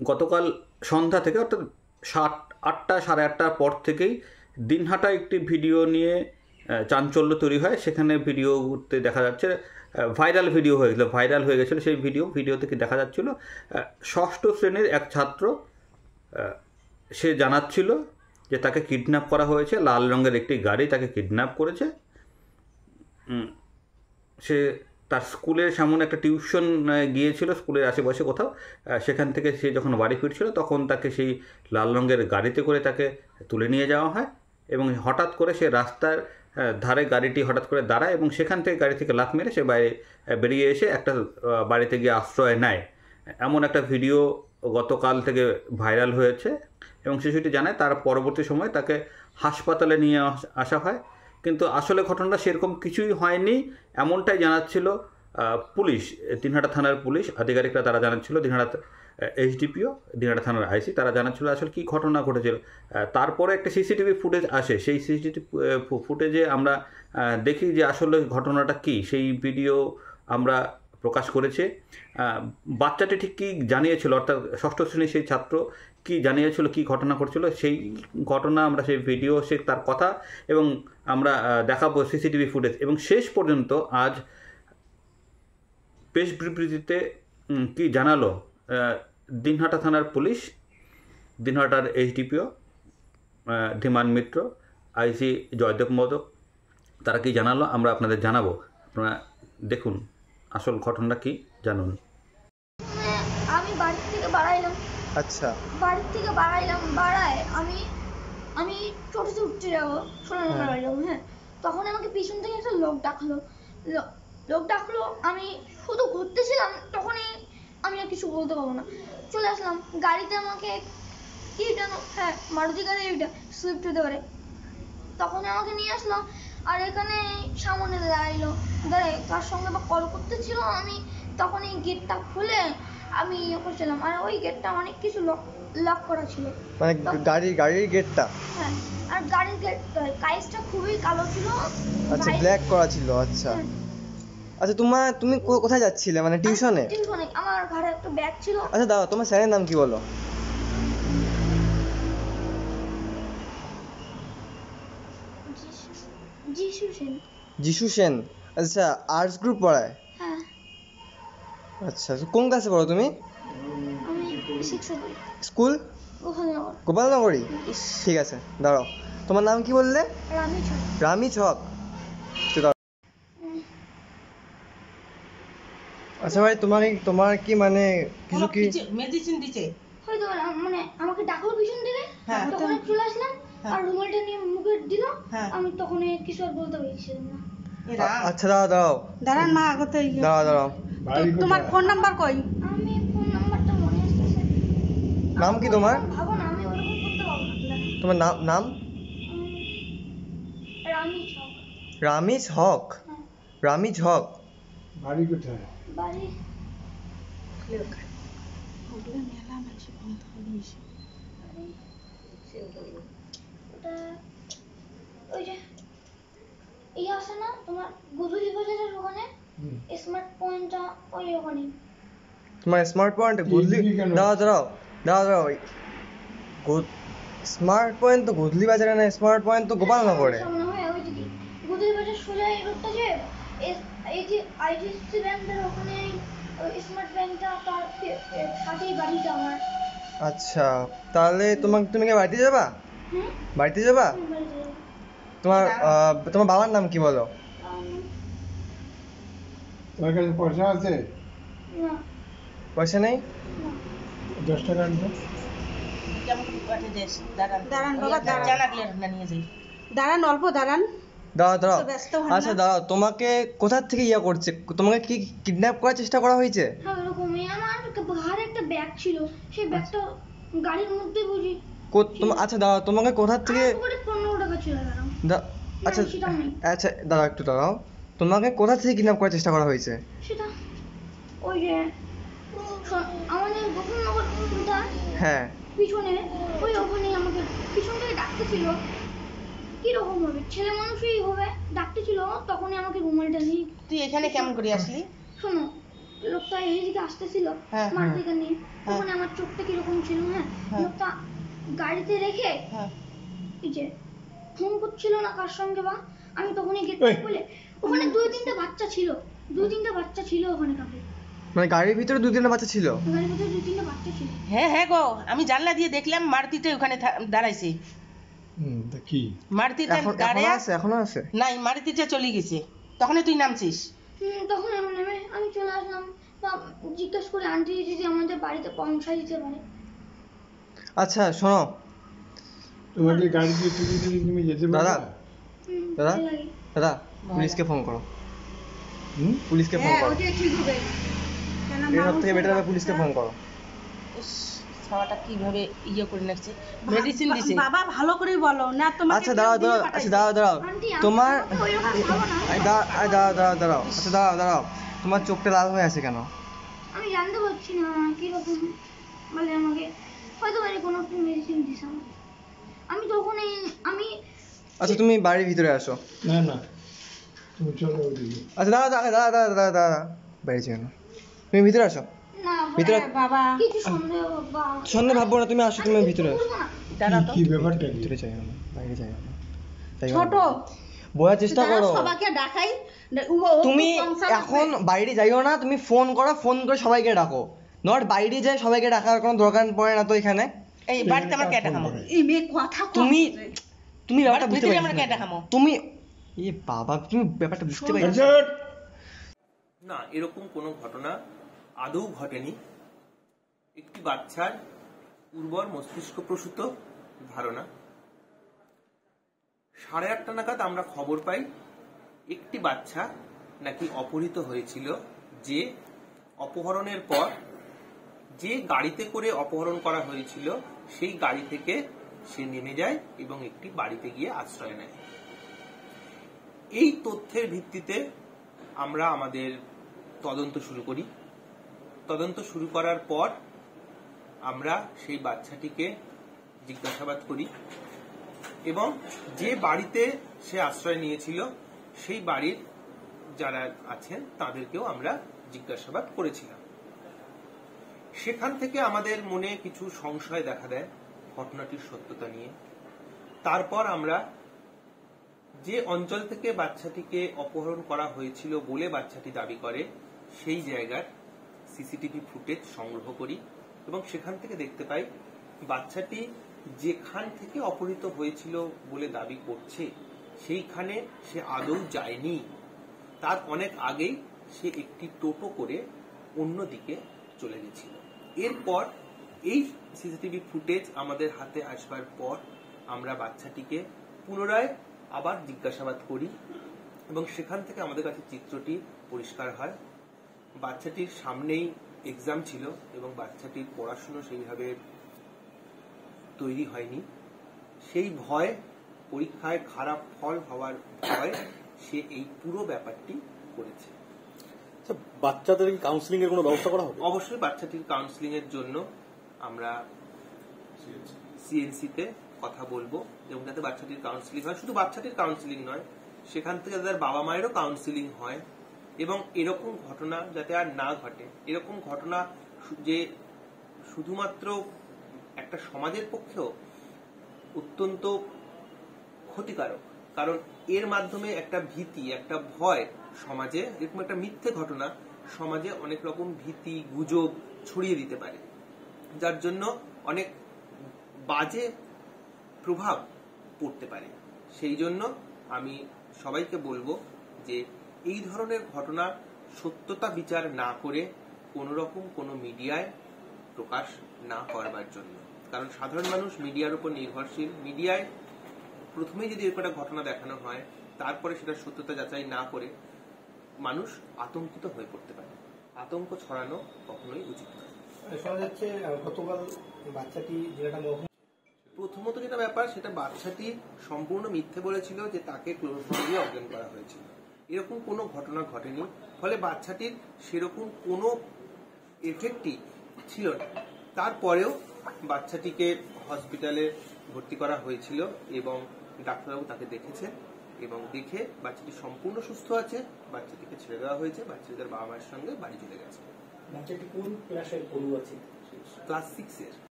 গতকাল সন্ধ্যা থেকে অর্থাৎ 8টা সাড়ে 8টার পর থেকেই দিনহাটা একটি ভিডিও নিয়ে চাঞ্চল্য তৈরি হয়। সেখানে ভিডিওতে দেখা যাচ্ছে ভাইরাল হয়ে গেছিলো সেই ভিডিও থেকে দেখা যাচ্ছিল ষষ্ঠ শ্রেণীর এক ছাত্র সে জানাচ্ছিল যে তাকে কিডন্যাপ করা হয়েছে, লাল রঙের একটি গাড়ি তাকে কিডন্যাপ করেছে। সে তার স্কুলের সামনে একটা টিউশন গিয়েছিল, স্কুলের আশেপাশে কোথাও, সেখান থেকে সে যখন বাড়ি ফিরছিল তখন তাকে সেই লাল রঙের গাড়িতে করে তাকে তুলে নিয়ে যাওয়া হয় এবং হঠাৎ করে সে রাস্তার ধারে গাড়িটি হঠাৎ করে দাঁড়ায় এবং সেখান থেকে গাড়ি থেকে লাফ মেরে সে বেরিয়ে এসে একটা বাড়িতে গিয়ে আশ্রয় নেয়। এমন একটা ভিডিও গতকাল থেকে ভাইরাল হয়েছে এবং শিশুটি জানায় তার পরবর্তী সময় তাকে হাসপাতালে নিয়ে আসা হয়, কিন্তু আসলে ঘটনাটা সেরকম কিছুই হয়নি এমনটাই জানাচ্ছিল পুলিশ, দিনহাটা থানার পুলিশ আধিকারিকরা। তারা জানাচ্ছিল দিনহাটা এসডিপিও, দিনহাটা থানার আইসি, তারা জানাচ্ছিল আসলে কী ঘটনা ঘটেছিল। তারপরে একটা সিসিটিভি ফুটেজ আসে, সেই সিসিটিভি ফুটেজে আমরা দেখি যে আসলে ঘটনাটা কী। সেই ভিডিও আমরা প্রকাশ করেছে। বাচ্চাটি ঠিক কী জানিয়েছিল, অর্থাৎ ষষ্ঠ শ্রেণীর সেই ছাত্র কী জানিয়েছিল, কী ঘটনা ঘটছিল, সেই ঘটনা আমরা সেই ভিডিও, সে তার কথা এবং আমরা দেখাবো সিসিটিভি ফুটেজ। এবং শেষ পর্যন্ত আজ প্রেস বিবৃতিতে কী জানালো দিনহাটা থানার পুলিশ, দিনহাটার এসডিপিও ধীমান মিত্র, আইসি জয়দেব মোদক, তারা কি জানালো আমরা আপনাদের জানাবো। আপনারা দেখুন আসল ঘটনাটা কি, জানুন। আমি বাড়ি থেকে বাড়াইলাম, আচ্ছা, বাড়ি থেকে বাড়ায় আমি টোটোতে উঠতে যাবো, সোনারগাঁ বাড়ি যাবো। হ্যাঁ, তখন আমাকে পিছন থেকে একটা লোক ডাকলো। আমি শুধু ঘুরতেছিলাম, তখনই আমি আর কিছু বলতে পারবো না, চলে আসলাম। গাড়িতে আমাকে কি জানো, হ্যাঁ মারুতি গাড়ি, এটা সুইফট হতে পারে। তখন আমাকে নিয়ে আসলো আর এখানে সামনে দাঁড়ায় তার সঙ্গে বা কল করতেছিল। আমি তখন এই গেটটা খুলে আমি ইয়ে করছিলাম, আর ওই গেটটা অনেক কিছু লক করা ছিল, মানে গাড়ির গেটটা। হ্যাঁ, আর গাড়ির গেট কাইসটা খুবই কালো ছিল, আচ্ছা, ব্ল্যাক করা ছিল। আচ্ছা আচ্ছা, তুমি কোথায় যাচ্ছিলে, মানে টিউশনে? টিউশনে, আমার ঘরে একটা ব্যাগ ছিল। আচ্ছা দাও, তোমার স্যারের নাম কি বলো? যিশু সেন। আচ্ছা, আর্টস গ্রুপ পড়ায়? হ্যাঁ। আচ্ছা, কোন ক্লাসে পড়ো তুমি? আমি 6 এ পড়ি। স্কুল? গোপালনগরী। ঠিক আছে, দাঁড়াও, তোমার নাম কি বললে? রামি ছক। আচ্ছা ভাই, তোমার কি মানে কিছু কি মেডিসিন দিতে? হয়তো মানে আমাকে ডাকলো পিছন থেকে, তখন চলে আসলাম আর রুমালটা নিয়ে মুখে দিল। আমি তখন কিছু আর বলতে পারছিলাম না। আচ্ছা দাঁড়ান মা, আগতে দাঁড়াও। তোমার ফোন নাম্বার কই? আমি ফোন নাম্বারটা মনে আসছে। নাম কি তোমার? ভাবো না, আমি ওরকম করতে পারবো না। তোমার নাম? রামিজ হক। রামিজ হক। বাড়ি কোথায়? বাড়ি ওই যে এই আছে না তোমার গুদুলি বাজারের ওখানে, স্মার্ট পয়েন্টটা ওই ওখানে। তোমার স্মার্ট পয়েন্ট গুদলি? দাঁড়াও, স্মার্ট পয়েন্ট তো গুদলি বাজারে না, স্মার্ট পয়েন্ট তো গোপালনগরে। হ্যাঁ, ওই দিকে গুদলি বাজার সোজা এই রোডটা, যে এই যে আইডিএফসি ব্যাংকের ওখানে স্মার্ট ব্যাংকটা, তার সাথেই বাড়িটা আমার। আচ্ছা, তাহলে তুমি কি বাড়িতে যাবা? বাড়িতে যাবা? তোমার বাবার নাম কি বলো? তোমার কাছে পয়সা আছে? না। পয়সা নেই? 10 টাকা আনবে? দাঁড়ান বাবা, দাঁড়ান অল্প দাঁড়ান। দাঁড়াও। আচ্ছা দাঁড়াও, তোমাকে কোথা থেকে করছে? তোমাকে কি কিডন্যাপ করার চেষ্টা করা হয়েছে? হ্যাঁ, ওরকমই। আমার ঘরে একটা ব্যাগ ছিল, সেই ব্যাগটা গাড়ির মধ্যে বুঝি। আচ্ছা দাঁড়াও, তোমাকে কোথা থেকে? 15 টাকা ছিল। আচ্ছা দাঁড়াও, একটু দাঁড়াও, তোমাকে কোথা থেকে কিডন্যাপ করার চেষ্টা করা হয়েছে? সেটা ওই যে আমাদের গোপালনগর স্কুলটা, হ্যাঁ, পিছনে ওই ওখানে আমাকে পিছন থেকে ডাকতেছিল। কিরকম হবে, ছেলে মানুষই হবে, ডাকতেছিল। তখনই আমাকে রুমালটা নিয়ে। তুই এখানে কেমন করে আসলি? শোনো, লোকটা এইদিকে আসতেছিল মার দিকে নিয়ে, তখন আমার চোখটা কিরকম ছিল, হ্যাঁ, লোকটা গাড়িতে রেখে হ্যাঁ এই যে ফোন করছিল না কার সঙ্গে, বা আমি তখনই গেট এই। খুলে ওখানে 2-3টে বাচ্চা ছিল, 2-3টে বাচ্চা ছিল ওখানে কাপে, মানে গাড়ির ভিতরে 2-3টা বাচ্চা ছিল? গাড়ির ভিতরে 2-3টে বাচ্চা ছিল। হ্যাঁ হ্যাঁ গো, আমি জানলা দিয়ে দেখলাম মারুতিটা ওখানে দাঁড়াইছে। তা কি মারুতিটা এখনো দাঁড়ায় আছে? এখনো আছে? নাই, মারুতিটা চলে গেছে। তখনই তুই নামছিস? তখন আমি নেমে আমি চলে আসলাম, বা জিজ্ঞেস করে আন্টি যদি আমাদের বাড়িতে পৌঁছায় দিতে পারে। আচ্ছা শোনো তোমাকে গাড়ি দিয়ে তুলে দিলে তুমি যেতে দাদা, পারবে? দাদা, ভালো লাগে। দাদা পুলিশকে ফোন করো, পুলিশকে ফোন হ্যাঁ করো, ওটাই ঠিক হবে। কেন এর সব মানুষ থেকে বেটার হবে পুলিশকে ফোন করো। ইস, ছাওয়াটা কিভাবে ইয়ে করে রাখছে, মেডিসিন দিছে। বাবা ভালো করে বলো না তোমাকে আচ্ছা দাঁড়াও দাঁড়াও, আচ্ছা দাঁড়াও দাঁড়াও, আন্টি, আমি তোমার তোমাকে ওইরকম খাবো না। দাঁড়াও দাঁড়াও দাঁড়াও, আচ্ছা দাঁড়াও দাঁড়াও, তোমার চোখটা লাল হয়ে আছে কেন? আমি জানতে পারছি না কিরকম বলে, আমাকে হয়তো বাড়ি কোনো একটা মেডিসিন দিছে আমাকে। আমি তখন আমি আচ্ছা তুমি বাড়ির ভিতরে আসো। না না, তুমি চলো ওদিকে। আচ্ছা দাঁড়া দাঁড়া দাঁড়া দাঁড়া দাঁড়া দাঁড়া, বাইরে যেও না, তুমি ভিতরে আসো। না ভিতরে বাবা কিছু সন্দেহ বা সন্ধ্যে ভাববো না, তুমি আসো, তুমি ভিতরে আসো। করবো না। দাঁড়া তো। কি ব্যাপারটা কি? ভিতরে যাই না, বাইরে যাই না, ছোট বোঝার চেষ্টা করো। সবাইকে ডাকাই তুমি এখন বাইরে যাইও না, তুমি ফোন করো, ফোন করে সবাইকে ডাকো। নট বাইরে যায় সবাইকে ডাকার কোনো দরকার পড়ে না তো এখানে। এই বাড়িতে আমার ক্যাটা খামো, এই মেয়ে কথা কম তুমি বলে। তুমি ব্যাপারটা বুঝতে ভিতরে পারছো আমরা না। ক্যাটা খামো। তুমি এ বাবা, তুমি ব্যাপারটা বুঝতে পারছো? আচ্ছা, না, এরকম কোনো ঘটনা আদৌ ঘটেনি। একটি বাচ্চার উর্বর মস্তিষ্ক প্রসূত ধারণা। 8:30 নাগাদ আমরা খবর পাই একটি বাচ্চা নাকি অপহৃত হয়েছিল, যে অপহরণের পর যে গাড়িতে করে অপহরণ করা হয়েছিল সেই গাড়ি থেকে সে নেমে যায় এবং একটি বাড়িতে গিয়ে আশ্রয় নেয়। এই তথ্যের ভিত্তিতে আমরা আমাদের তদন্ত শুরু করি। তদন্ত শুরু করার পর আমরা সেই বাচ্চাটিকে জিজ্ঞাসাবাদ করি এবং যে বাড়িতে সে আশ্রয় নিয়েছিল সেই বাড়ির যারা আছেন তাদেরকেও আমরা জিজ্ঞাসাবাদ করেছিলাম। সেখান থেকে আমাদের মনে কিছু সংশয় দেখা দেয় ঘটনাটির সত্যতা নিয়ে। তারপর আমরা যে অঞ্চল থেকে বাচ্চাটিকে অপহরণ করা হয়েছিল বলে বাচ্চাটি দাবি করে সেই জায়গার সিসিটিভি ফুটেজ সংগ্রহ করি এবং সেখান থেকে দেখতে পাই বাচ্চাটি যেখান থেকে অপহৃত হয়েছিল বলে দাবি করছে সেইখানে সে আদৌ যায়নি। তার অনেক আগেই সে একটি টোটো করে অন্যদিকে চলে গেছিল। এরপর এই সিসিটিভি ফুটেজ আমাদের হাতে আসবার পর আমরা বাচ্চাটিকে পুনরায় আবার জিজ্ঞাসাবাদ করি এবং সেখান থেকে আমাদের কাছে চিত্রটি পরিষ্কার হয়। বাচ্চাটির সামনেই এক্সাম ছিল এবং বাচ্চাটির পড়াশুনো সেইভাবে তৈরি হয়নি। সেই ভয়, পরীক্ষায় খারাপ ফল হওয়ার ভয়, সে এই পুরো ব্যাপারটি করেছে। আচ্ছা, বাচ্চাদের কি কাউন্সিলিং এর কোনো ব্যবস্থা করা হবে? অবশ্যই বাচ্চাটির কাউন্সিলিং এর জন্য আমরা সিএনসিতে কথা বলবো এবং যাতে বাচ্চাটির কাউন্সিলিং হয়। শুধু বাচ্চাটির কাউন্সিলিং নয়, সেখান থেকে তাদের বাবা মায়েরও কাউন্সিলিং হয় এবং এরকম ঘটনা যাতে আর না ঘটে। এরকম ঘটনা যে শুধুমাত্র একটা সমাজের পক্ষেও অত্যন্ত ক্ষতিকারক, কারণ এর মাধ্যমে একটা ভীতি, একটা ভয় সমাজে, এরকম একটা মিথ্যে ঘটনা সমাজে অনেক রকম ভীতি গুজব ছড়িয়ে দিতে পারে, যার জন্য অনেক বাজে প্রভাব পড়তে পারে। সেই জন্য আমি সবাইকে বলবো যে এই ধরনের ঘটনা সত্যতা বিচার না করে কোনো রকম কোনো মিডিয়ায় প্রকাশ না করবার জন্য, কারণ সাধারণ মানুষ মিডিয়ার উপর নির্ভরশীল। মিডিয়ায় প্রথমেই যদি এরকম একটা ঘটনা দেখানো হয় তারপরে সেটা সত্যতা যাচাই না করে মানুষ আতঙ্কিত হয়ে পড়তে পারে। আতঙ্ক ছড়ানো কখনোই উচিত নয়। শোনা যাচ্ছে গতকাল বাচ্চাটি যেটা প্রথমত যেটা ব্যাপার, সেটা বাচ্চাটি সম্পূর্ণ মিথ্যে বলেছিল যে তাকে ক্লোরোফর্ম দিয়ে অজ্ঞান করা হয়েছিল। এরকম কোনো ঘটনা ঘটেনি, ফলে বাচ্চাটির সেরকম কোনো এফেক্টই ছিল না। তারপরেও বাচ্চাটিকে হসপিটালে ভর্তি করা হয়েছিল এবং ডাক্তারবাবু তাকে দেখেছেন এবং দেখে বাচ্চাটি সম্পূর্ণ সুস্থ আছে। বাচ্চাটিকে ছেড়ে দেওয়া হয়েছে, বাচ্চাদের বাবা মায়ের সঙ্গে বাড়ি চলে গেছে। বাচ্চাটি কোন ক্লাসের পড়ুয়া ছিল? ক্লাস 6 এর।